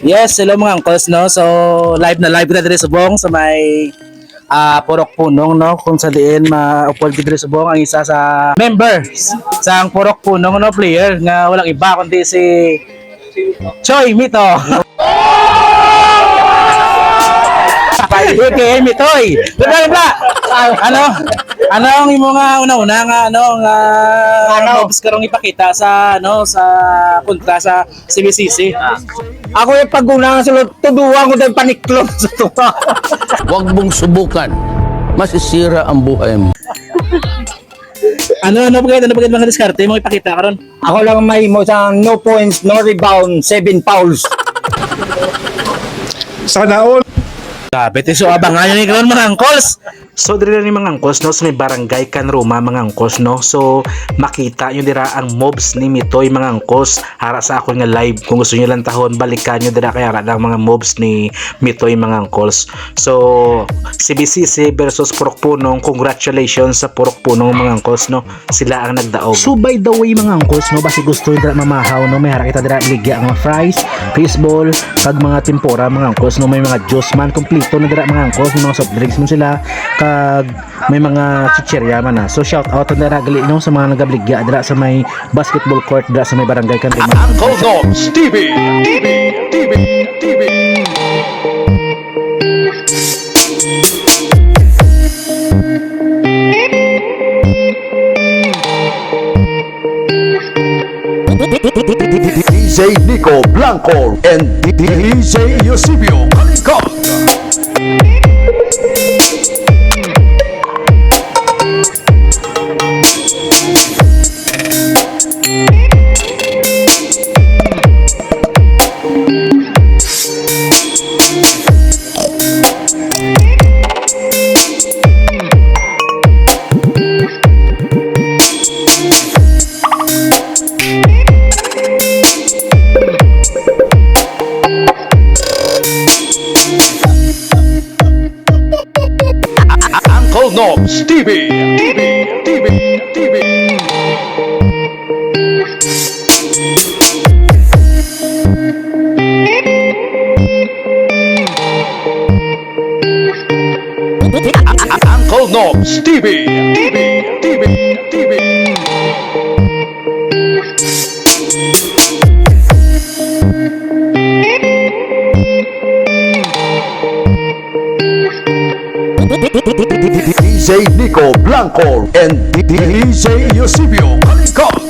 Yes, hello mga uncles, no? So, live na live kita diri sa Bong sa may Purok Punong, no? Kung sa diin maupod kita diri sa Bong ang isa sa member sa ang Purok Punong, no? Player nga walang iba kundi si CHOY Mito. Okay, MITOY. Bla. Ano ang imo nga una-una nga moves karong ipakita sa sa kontra sa CBCC? Ako yung pag-una nga sulod, tuduwa ko dahil paniklong sa tuwa. Huwag mong subukan. Masisira ang buhay mo. Ano pagkait mga diskarte mo ipakita karon? Ako lang may mo sa no points, no rebound, 7 fouls. Sana all. Sabi so abangan nyo ni karon mga angkos. So diri ni mga angkos no sa may barangay Kanruma mga angkos no. So makita nyo dira ang mobs ni Mitoy mga angkos hara sa akon nga live. Kung gusto niyo lang tahon balikan nyo dira kay hara ang mga mobs ni Mitoy mga angkos. So CBCC versus Purok Punong, congratulations sa Purok Punong mga angkos no. Sila ang nagdaog. So by the way mga angkos no, basi gusto dira mamahaw no, may hara kita dira ligya ang mga fries, fishball, kag mga tempura mga angkos no, may mga juice man kompleto na dira mga angkos, may mga soft drinks man sila kag may mga chichirya man na. So shout out na gali no sa mga nagabligya dira sa may basketball court dira sa may barangay Kanruma. Uncle Dogs TV. DJ Nico Blanco and DJ Eusebio Kalikot. Uncle Dogs TV. Uncle Dogs TV. DJ Nico Blanco and DJ Eusebio Kalikot.